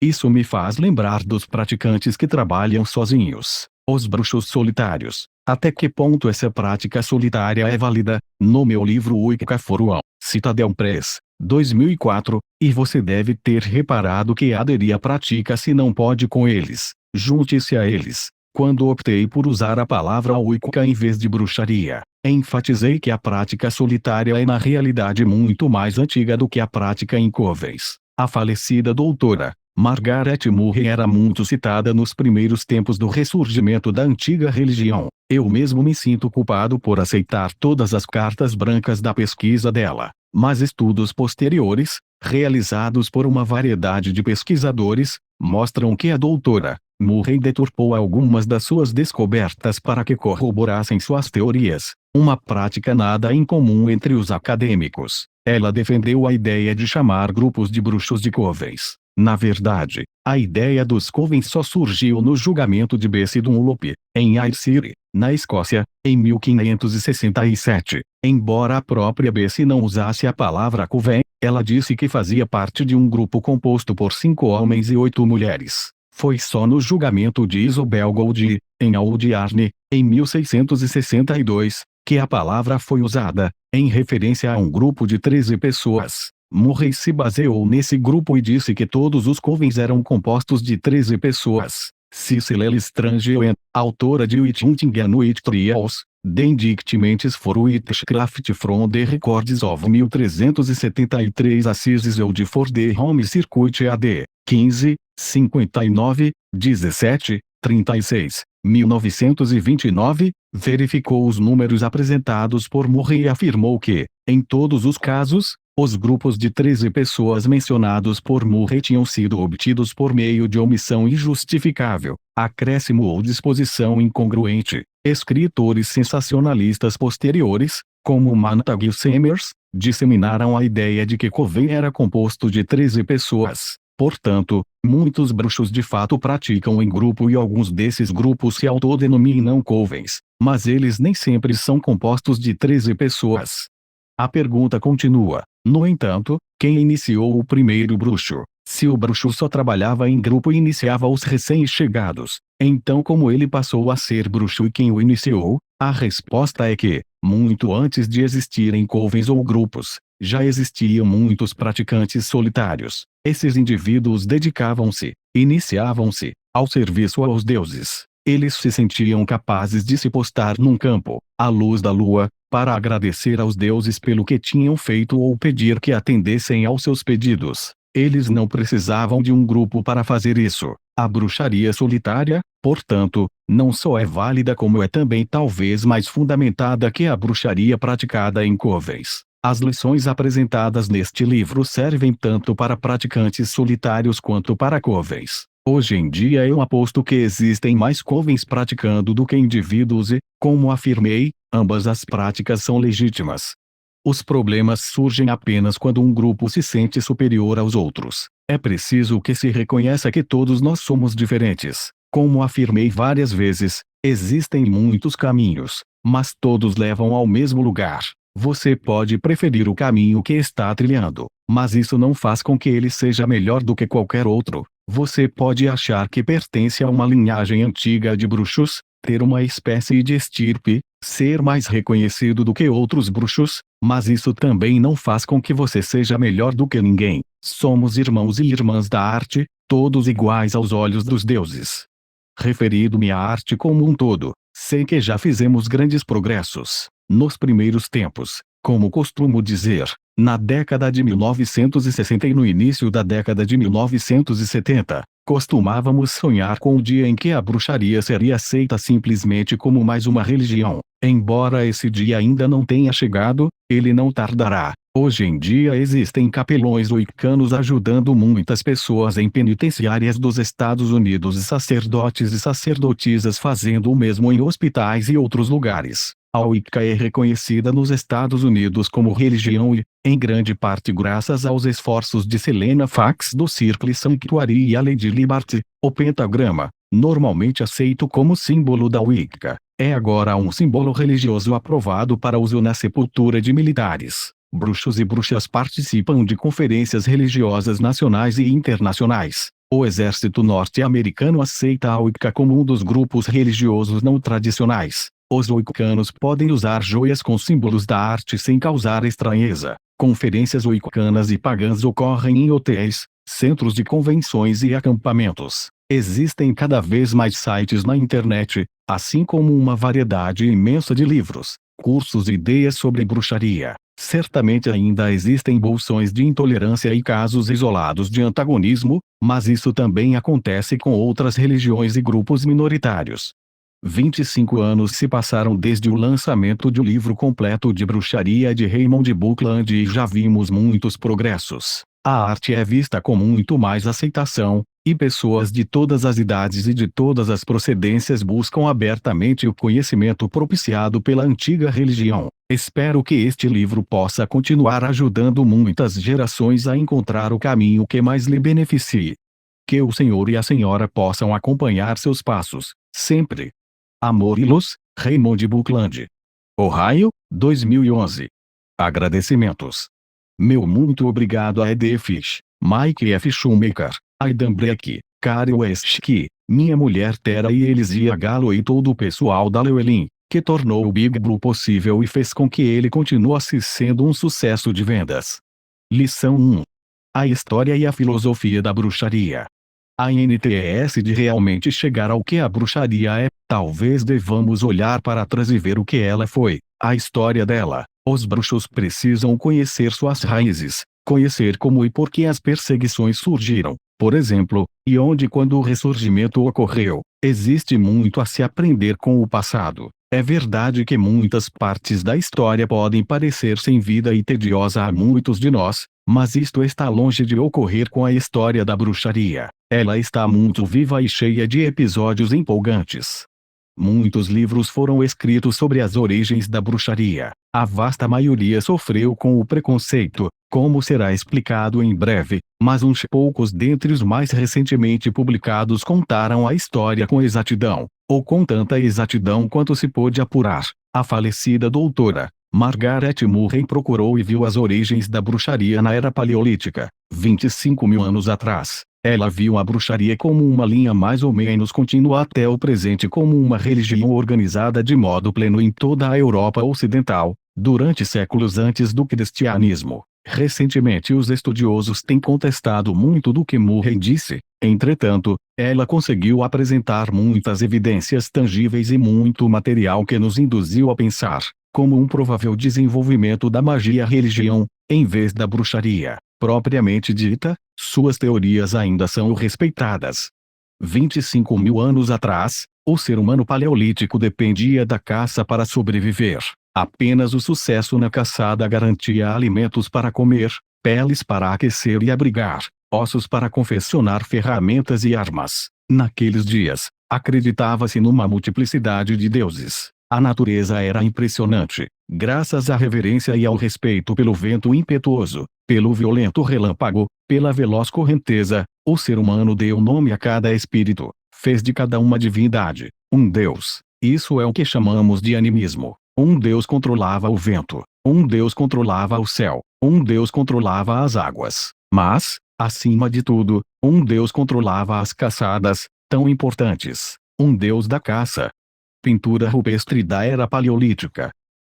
Isso me faz lembrar dos praticantes que trabalham sozinhos, os bruxos solitários. Até que ponto essa prática solitária é válida? No meu livro Wicca for One, Citadel Press, 2004, e você deve ter reparado que aderir à prática se não pode com eles. Junte-se a eles. Quando optei por usar a palavra Wicca em vez de bruxaria, enfatizei que a prática solitária é na realidade muito mais antiga do que a prática em covens. A falecida doutora Margaret Murray era muito citada nos primeiros tempos do ressurgimento da antiga religião. Eu mesmo me sinto culpado por aceitar todas as cartas brancas da pesquisa dela, mas estudos posteriores, realizados por uma variedade de pesquisadores, mostram que a doutora Murray deturpou algumas das suas descobertas para que corroborassem suas teorias, uma prática nada incomum entre os acadêmicos. Ela defendeu a ideia de chamar grupos de bruxos de covens. Na verdade, a ideia dos covens só surgiu no julgamento de Bessie Dunlop, em Ayrshire, na Escócia, em 1567. Embora a própria Bessie não usasse a palavra coven, ela disse que fazia parte de um grupo composto por 5 homens e 8 mulheres. Foi só no julgamento de Isobel Gold, em Auldiarne, em 1662, que a palavra foi usada, em referência a um grupo de 13 pessoas. Murray se baseou nesse grupo e disse que todos os covens eram compostos de 13 pessoas. Cecil Lestrange, autora de Witchhunting and Witch Trials, The Indictments for Witchcraft from the Records of 1373 Assises Old for the Home Circuit AD, 15, 59, 17, 36, 1929, verificou os números apresentados por Murray e afirmou que, em todos os casos, os grupos de 13 pessoas mencionados por Murray tinham sido obtidos por meio de omissão injustificável, acréscimo ou disposição incongruente. Escritores sensacionalistas posteriores, como Montague Summers, disseminaram a ideia de que coven era composto de 13 pessoas. Portanto, muitos bruxos de fato praticam em grupo e alguns desses grupos se autodenominam covens, mas eles nem sempre são compostos de 13 pessoas. A pergunta continua. No entanto, quem iniciou o primeiro bruxo? Se o bruxo só trabalhava em grupo e iniciava os recém-chegados, então como ele passou a ser bruxo e quem o iniciou? A resposta é que, muito antes de existirem covens ou grupos, já existiam muitos praticantes solitários. Esses indivíduos dedicavam-se, iniciavam-se, ao serviço aos deuses. Eles se sentiam capazes de se postar num campo, à luz da lua, para agradecer aos deuses pelo que tinham feito ou pedir que atendessem aos seus pedidos. Eles não precisavam de um grupo para fazer isso. A bruxaria solitária, portanto, não só é válida como é também talvez mais fundamentada que a bruxaria praticada em covens. As lições apresentadas neste livro servem tanto para praticantes solitários quanto para covens. Hoje em dia eu aposto que existem mais covens praticando do que indivíduos e, como afirmei, ambas as práticas são legítimas. Os problemas surgem apenas quando um grupo se sente superior aos outros. É preciso que se reconheça que todos nós somos diferentes. Como afirmei várias vezes, existem muitos caminhos, mas todos levam ao mesmo lugar. Você pode preferir o caminho que está trilhando, mas isso não faz com que ele seja melhor do que qualquer outro. Você pode achar que pertence a uma linhagem antiga de bruxos, ter uma espécie de estirpe, ser mais reconhecido do que outros bruxos, mas isso também não faz com que você seja melhor do que ninguém. Somos irmãos e irmãs da arte, todos iguais aos olhos dos deuses. Referido-me à arte como um todo, sei que já fizemos grandes progressos. Nos primeiros tempos, como costumo dizer, na década de 1960 e no início da década de 1970, costumávamos sonhar com o dia em que a bruxaria seria aceita simplesmente como mais uma religião. Embora esse dia ainda não tenha chegado, ele não tardará. Hoje em dia existem capelões wiccanos ajudando muitas pessoas em penitenciárias dos Estados Unidos e sacerdotes e sacerdotisas fazendo o mesmo em hospitais e outros lugares. A Wicca é reconhecida nos Estados Unidos como religião e, em grande parte graças aos esforços de Selena Fax do Circle Sanctuary e a Lady Liberty, o pentagrama, normalmente aceito como símbolo da Wicca, é agora um símbolo religioso aprovado para uso na sepultura de militares. Bruxos e bruxas participam de conferências religiosas nacionais e internacionais. O exército norte-americano aceita a Wicca como um dos grupos religiosos não tradicionais. Os wiccanos podem usar joias com símbolos da arte sem causar estranheza. Conferências wiccanas e pagãs ocorrem em hotéis, centros de convenções e acampamentos. Existem cada vez mais sites na internet, assim como uma variedade imensa de livros, cursos e ideias sobre bruxaria. Certamente ainda existem bolsões de intolerância e casos isolados de antagonismo, mas isso também acontece com outras religiões e grupos minoritários. 25 anos se passaram desde o lançamento do livro completo de bruxaria de Raymond Buckland e já vimos muitos progressos. A arte é vista com muito mais aceitação, e pessoas de todas as idades e de todas as procedências buscam abertamente o conhecimento propiciado pela antiga religião. Espero que este livro possa continuar ajudando muitas gerações a encontrar o caminho que mais lhe beneficie. Que o Senhor e a Senhora possam acompanhar seus passos, sempre. Amor e luz, Raymond Buckland. Ohio, 2011. Agradecimentos. Meu muito obrigado a Ed Fish, Mike F. Schumacher, Aidan Breck, Kari Westke, minha mulher Tera e Elisia Gallo e todo o pessoal da Llewellyn, que tornou o Big Blue possível e fez com que ele continuasse sendo um sucesso de vendas. Lição 1. A história e a filosofia da bruxaria. Antes de realmente chegar ao que a bruxaria é, talvez devamos olhar para trás e ver o que ela foi, a história dela. Os bruxos precisam conhecer suas raízes, conhecer como e por que as perseguições surgiram, por exemplo, e onde e quando o ressurgimento ocorreu. Existe muito a se aprender com o passado. É verdade que muitas partes da história podem parecer sem vida e tediosa a muitos de nós, mas isto está longe de ocorrer com a história da bruxaria. Ela está muito viva e cheia de episódios empolgantes. Muitos livros foram escritos sobre as origens da bruxaria. A vasta maioria sofreu com o preconceito, como será explicado em breve, mas uns poucos dentre os mais recentemente publicados contaram a história com exatidão, ou com tanta exatidão quanto se pôde apurar. A falecida doutora Margaret Murray procurou e viu as origens da bruxaria na Era Paleolítica, 25 mil anos atrás. Ela viu a bruxaria como uma linha mais ou menos contínua até o presente como uma religião organizada de modo pleno em toda a Europa Ocidental, durante séculos antes do cristianismo. Recentemente os estudiosos têm contestado muito do que Murray disse, entretanto, ela conseguiu apresentar muitas evidências tangíveis e muito material que nos induziu a pensar, como um provável desenvolvimento da magia-religião, em vez da bruxaria propriamente dita. Suas teorias ainda são respeitadas. 25 mil anos atrás, o ser humano paleolítico dependia da caça para sobreviver. Apenas o sucesso na caçada garantia alimentos para comer, peles para aquecer e abrigar, ossos para confeccionar ferramentas e armas. Naqueles dias, acreditava-se numa multiplicidade de deuses. A natureza era impressionante, graças à reverência e ao respeito pelo vento impetuoso, pelo violento relâmpago, pela veloz correnteza. O ser humano deu nome a cada espírito, fez de cada uma divindade, um deus. Isso é o que chamamos de animismo. Um deus controlava o vento, um deus controlava o céu, um deus controlava as águas. Mas, acima de tudo, um deus controlava as caçadas, tão importantes. Um deus da caça. Pintura rupestre da Era Paleolítica.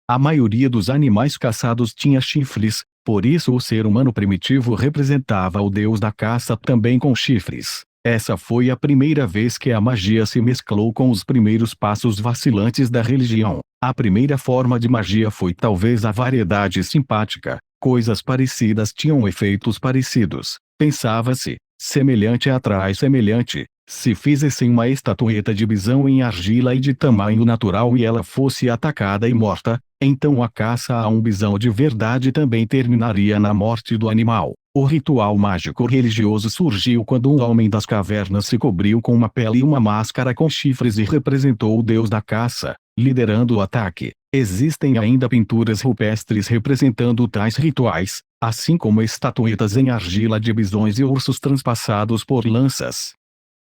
A maioria dos animais caçados tinha chifres, por isso o ser humano primitivo representava o deus da caça também com chifres. Essa foi a primeira vez que a magia se mesclou com os primeiros passos vacilantes da religião. A primeira forma de magia foi talvez a variedade simpática. Coisas parecidas tinham efeitos parecidos. Pensava-se, semelhante atrai semelhante. Se fizessem uma estatueta de bisão em argila e de tamanho natural e ela fosse atacada e morta, então a caça a um bisão de verdade também terminaria na morte do animal. O ritual mágico religioso surgiu quando um homem das cavernas se cobriu com uma pele e uma máscara com chifres e representou o deus da caça, liderando o ataque. Existem ainda pinturas rupestres representando tais rituais, assim como estatuetas em argila de bisões e ursos transpassados por lanças.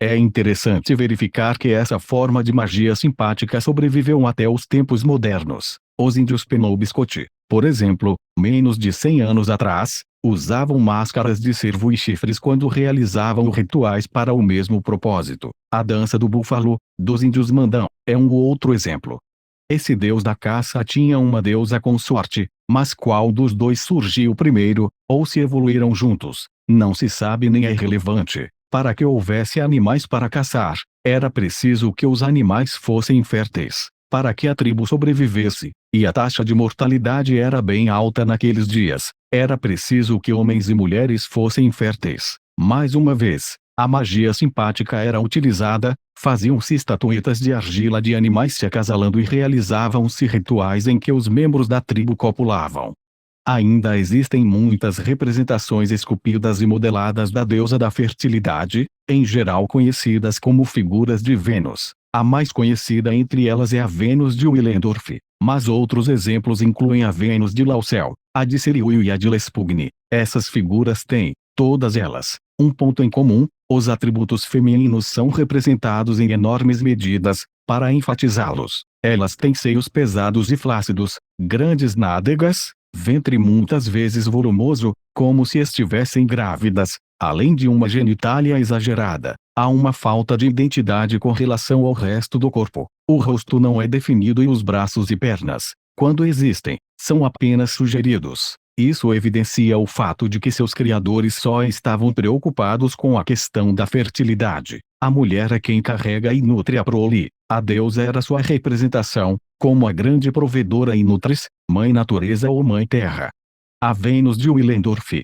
É interessante verificar que essa forma de magia simpática sobreviveu até os tempos modernos. Os índios Penobscot, por exemplo, menos de 100 anos atrás, usavam máscaras de cervo e chifres quando realizavam rituais para o mesmo propósito. A dança do búfalo, dos índios Mandão, é um outro exemplo. Esse deus da caça tinha uma deusa consorte, mas qual dos dois surgiu primeiro, ou se evoluíram juntos, não se sabe nem é relevante. Para que houvesse animais para caçar, era preciso que os animais fossem férteis, para que a tribo sobrevivesse, e a taxa de mortalidade era bem alta naqueles dias, era preciso que homens e mulheres fossem férteis. Mais uma vez, a magia simpática era utilizada, faziam-se estatuetas de argila de animais se acasalando e realizavam-se rituais em que os membros da tribo copulavam. Ainda existem muitas representações esculpidas e modeladas da deusa da fertilidade, em geral conhecidas como figuras de Vênus. A mais conhecida entre elas é a Vênus de Willendorf, mas outros exemplos incluem a Vênus de Lausel, a de Ciriu e a de Lespugni. Essas figuras têm, todas elas, um ponto em comum: os atributos femininos são representados em enormes medidas, para enfatizá-los. Elas têm seios pesados e flácidos, grandes nádegas, ventre muitas vezes volumoso, como se estivessem grávidas, além de uma genitália exagerada. Há uma falta de identidade com relação ao resto do corpo. O rosto não é definido e os braços e pernas, quando existem, são apenas sugeridos. Isso evidencia o fato de que seus criadores só estavam preocupados com a questão da fertilidade. A mulher é quem carrega e nutre a prole. A deusa era sua representação, como a grande provedora e nutres, mãe natureza ou mãe terra. A Vênus de Willendorf.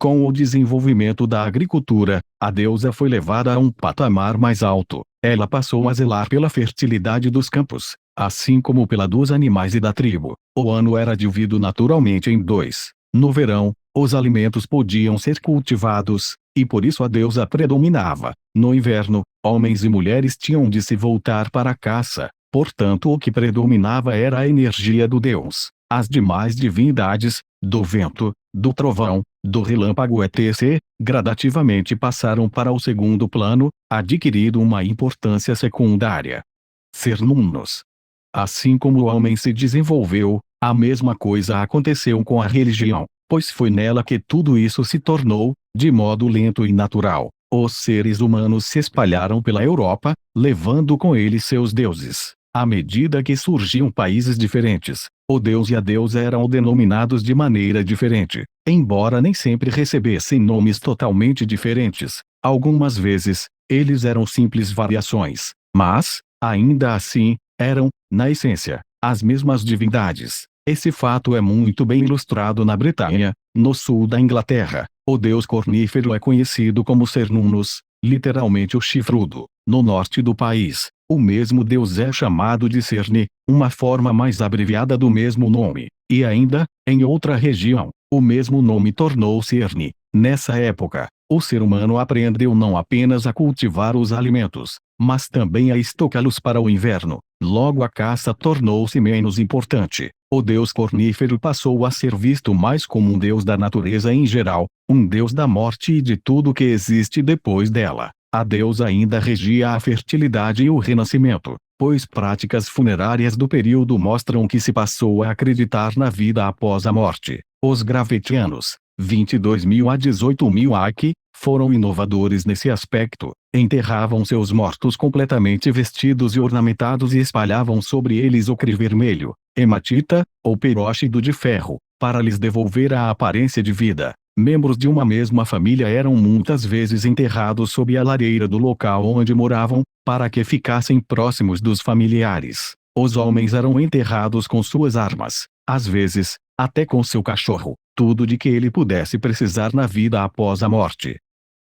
Com o desenvolvimento da agricultura, a deusa foi levada a um patamar mais alto. Ela passou a zelar pela fertilidade dos campos, assim como pela dos animais e da tribo. O ano era dividido naturalmente em dois. No verão, os alimentos podiam ser cultivados, e por isso a deusa predominava. No inverno, homens e mulheres tinham de se voltar para a caça, portanto o que predominava era a energia do deus. As demais divindades, do vento, do trovão, do relâmpago etc., gradativamente passaram para o segundo plano, adquirindo uma importância secundária. Cernunnos. Assim como o homem se desenvolveu, a mesma coisa aconteceu com a religião, pois foi nela que tudo isso se tornou, de modo lento e natural. Os seres humanos se espalharam pela Europa, levando com eles seus deuses. À medida que surgiam países diferentes, o deus e a deusa eram denominados de maneira diferente, embora nem sempre recebessem nomes totalmente diferentes. Algumas vezes, eles eram simples variações, mas, ainda assim, eram, na essência, as mesmas divindades. Esse fato é muito bem ilustrado na Bretanha, no sul da Inglaterra. O deus cornífero é conhecido como Cernunnos, literalmente o chifrudo. No norte do país, o mesmo deus é chamado de Cerne, uma forma mais abreviada do mesmo nome. E ainda, em outra região, o mesmo nome tornou-se Erne. Nessa época, o ser humano aprendeu não apenas a cultivar os alimentos, mas também a estocá-los para o inverno. Logo a caça tornou-se menos importante. O deus cornífero passou a ser visto mais como um deus da natureza em geral, um deus da morte e de tudo que existe depois dela. A deusa ainda regia a fertilidade e o renascimento, pois práticas funerárias do período mostram que se passou a acreditar na vida após a morte. Os gravetianos, 22.000 a 18.000 AC, foram inovadores nesse aspecto. Enterravam seus mortos completamente vestidos e ornamentados e espalhavam sobre eles ocre vermelho, hematita, ou peróxido de ferro, para lhes devolver a aparência de vida. Membros de uma mesma família eram muitas vezes enterrados sob a lareira do local onde moravam, para que ficassem próximos dos familiares. Os homens eram enterrados com suas armas, às vezes, até com seu cachorro, tudo de que ele pudesse precisar na vida após a morte.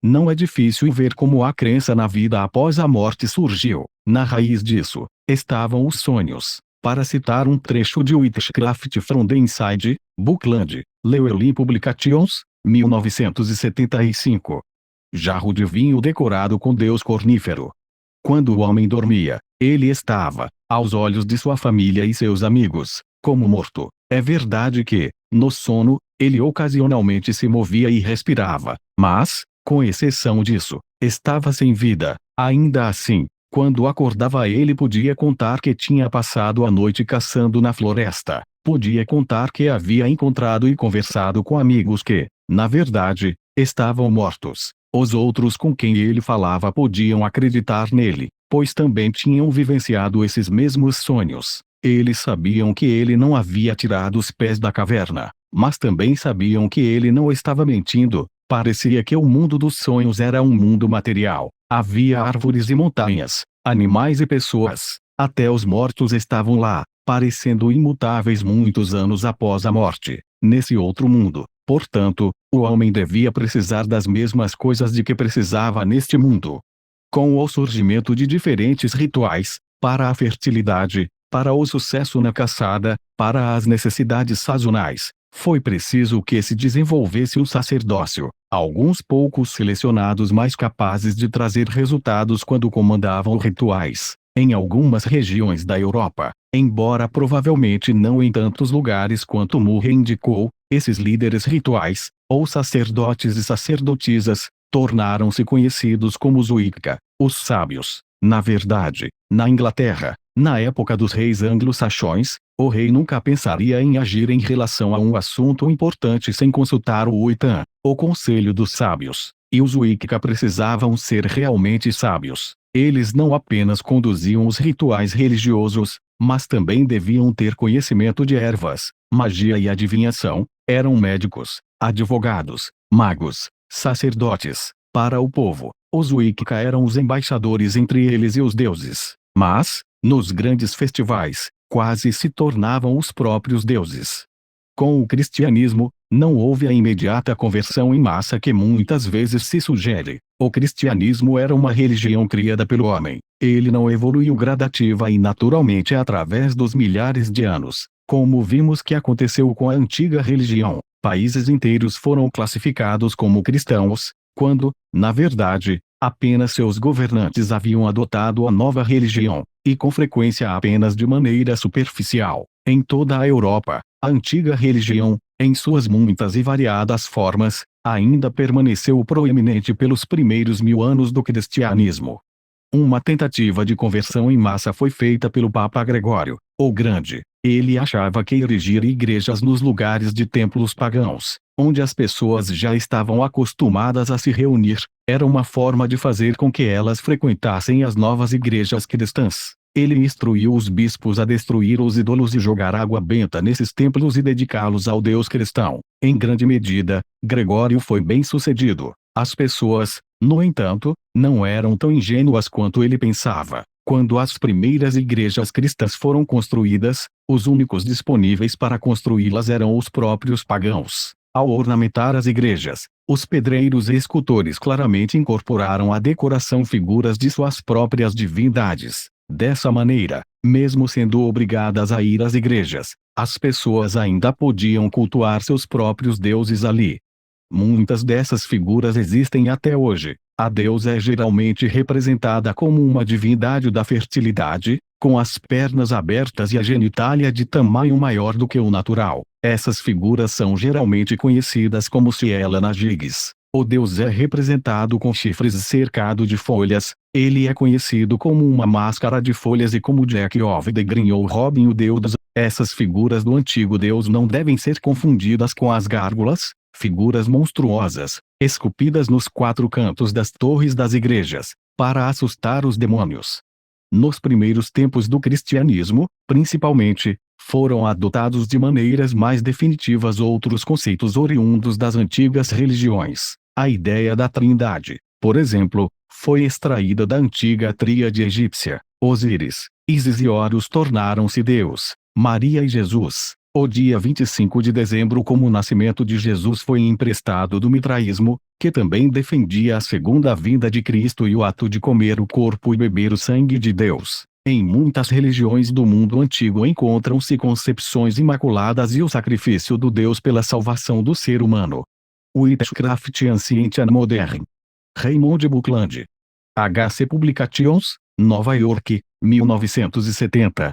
Não é difícil ver como a crença na vida após a morte surgiu. Na raiz disso, estavam os sonhos. Para citar um trecho de Witchcraft from the Inside, Bookland, Llewellyn Publications, 1975. Jarro de vinho decorado com deus cornífero. Quando o homem dormia, ele estava, aos olhos de sua família e seus amigos, como morto. É verdade que, no sono, ele ocasionalmente se movia e respirava, mas, Com exceção disso, estava sem vida. Ainda assim, quando acordava ele podia contar que tinha passado a noite caçando na floresta. Podia contar que havia encontrado e conversado com amigos que, na verdade, estavam mortos. Os outros com quem ele falava podiam acreditar nele, pois também tinham vivenciado esses mesmos sonhos. Eles sabiam que ele não havia tirado os pés da caverna, mas também sabiam que ele não estava mentindo. Parecia que o mundo dos sonhos era um mundo material. Havia árvores e montanhas, animais e pessoas. Até os mortos estavam lá, parecendo imutáveis muitos anos após a morte. Nesse outro mundo, portanto, o homem devia precisar das mesmas coisas de que precisava neste mundo. Com o surgimento de diferentes rituais, para a fertilidade, para o sucesso na caçada, para as necessidades sazonais, foi preciso que se desenvolvesse o sacerdócio. Alguns poucos selecionados mais capazes de trazer resultados quando comandavam rituais. Em algumas regiões da Europa, embora provavelmente não em tantos lugares quanto Murray indicou, esses líderes rituais, ou sacerdotes e sacerdotisas, tornaram-se conhecidos como os Wicca, os sábios. Na verdade, na Inglaterra, na época dos reis anglo-saxões, o rei nunca pensaria em agir em relação a um assunto importante sem consultar o Witan, o Conselho dos Sábios. E os Wicca precisavam ser realmente sábios. Eles não apenas conduziam os rituais religiosos, mas também deviam ter conhecimento de ervas, magia e adivinhação. Eram médicos, advogados, magos, sacerdotes. Para o povo, os Wicca eram os embaixadores entre eles e os deuses. Mas, nos grandes festivais, quase se tornavam os próprios deuses. Com o cristianismo, não houve a imediata conversão em massa que muitas vezes se sugere. O cristianismo era uma religião criada pelo homem. Ele não evoluiu gradativa e naturalmente através dos milhares de anos, como vimos que aconteceu com a antiga religião. Países inteiros foram classificados como cristãos, quando, na verdade, apenas seus governantes haviam adotado a nova religião, e com frequência apenas de maneira superficial. Em toda a Europa, a antiga religião, em suas muitas e variadas formas, ainda permaneceu proeminente pelos primeiros 1000 anos do cristianismo. Uma tentativa de conversão em massa foi feita pelo Papa Gregório, o Grande. Ele achava que erigir igrejas nos lugares de templos pagãos, onde as pessoas já estavam acostumadas a se reunir, era uma forma de fazer com que elas frequentassem as novas igrejas cristãs. Ele instruiu os bispos a destruir os ídolos e jogar água benta nesses templos e dedicá-los ao Deus cristão. Em grande medida, Gregório foi bem-sucedido. As pessoas, no entanto, não eram tão ingênuas quanto ele pensava. Quando as primeiras igrejas cristãs foram construídas, os únicos disponíveis para construí-las eram os próprios pagãos. Ao ornamentar as igrejas, os pedreiros e escultores claramente incorporaram à decoração figuras de suas próprias divindades. Dessa maneira, mesmo sendo obrigadas a ir às igrejas, as pessoas ainda podiam cultuar seus próprios deuses ali. Muitas dessas figuras existem até hoje. A deusa é geralmente representada como uma divindade da fertilidade, com as pernas abertas e a genitália de tamanho maior do que o natural. Essas figuras são geralmente conhecidas como Ciela-Nagigs. O deus é representado com chifres cercado de folhas. Ele é conhecido como uma máscara de folhas e como Jack of the Green ou Robin o deus. Essas figuras do antigo deus não devem ser confundidas com as gárgulas, figuras monstruosas, esculpidas nos 4 cantos das torres das igrejas, para assustar os demônios. Nos primeiros tempos do cristianismo, principalmente, foram adotados de maneiras mais definitivas outros conceitos oriundos das antigas religiões. A ideia da Trindade, por exemplo, foi extraída da antiga tríade egípcia. Osíris, Ísis e Horus tornaram-se Deus, Maria e Jesus. O dia 25 de dezembro como o nascimento de Jesus foi emprestado do mitraísmo, que também defendia a segunda vinda de Cristo e o ato de comer o corpo e beber o sangue de Deus. Em muitas religiões do mundo antigo encontram-se concepções imaculadas e o sacrifício do Deus pela salvação do ser humano. Witchcraft Ancient and Modern. Raymond Buckland. H.C. Publications, Nova York, 1970.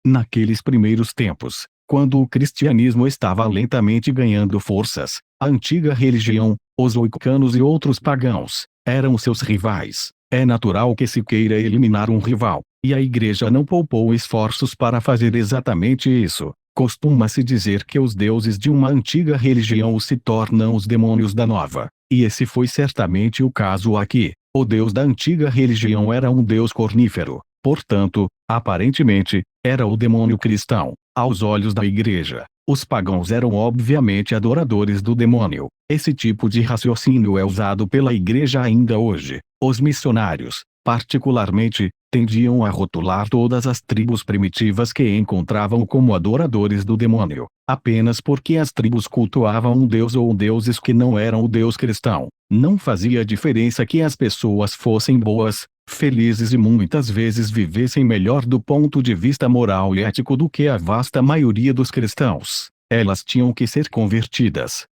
Naqueles primeiros tempos, quando o cristianismo estava lentamente ganhando forças, a antiga religião, Os wiccanos e outros pagãos eram seus rivais. É natural que se queira eliminar um rival, e a Igreja não poupou esforços para fazer exatamente isso. Costuma-se dizer que os deuses de uma antiga religião se tornam os demônios da nova, e esse foi certamente o caso aqui. O deus da antiga religião era um deus cornífero, portanto, aparentemente, era o demônio cristão. Aos olhos da Igreja, os pagãos eram obviamente adoradores do demônio. Esse tipo de raciocínio é usado pela Igreja ainda hoje. Os missionários, particularmente, tendiam a rotular todas as tribos primitivas que encontravam como adoradores do demônio, apenas porque as tribos cultuavam um deus ou deuses que não eram o deus cristão. Não fazia diferença que as pessoas fossem boas, felizes e muitas vezes vivessem melhor do ponto de vista moral e ético do que a vasta maioria dos cristãos. Elas tinham que ser convertidas.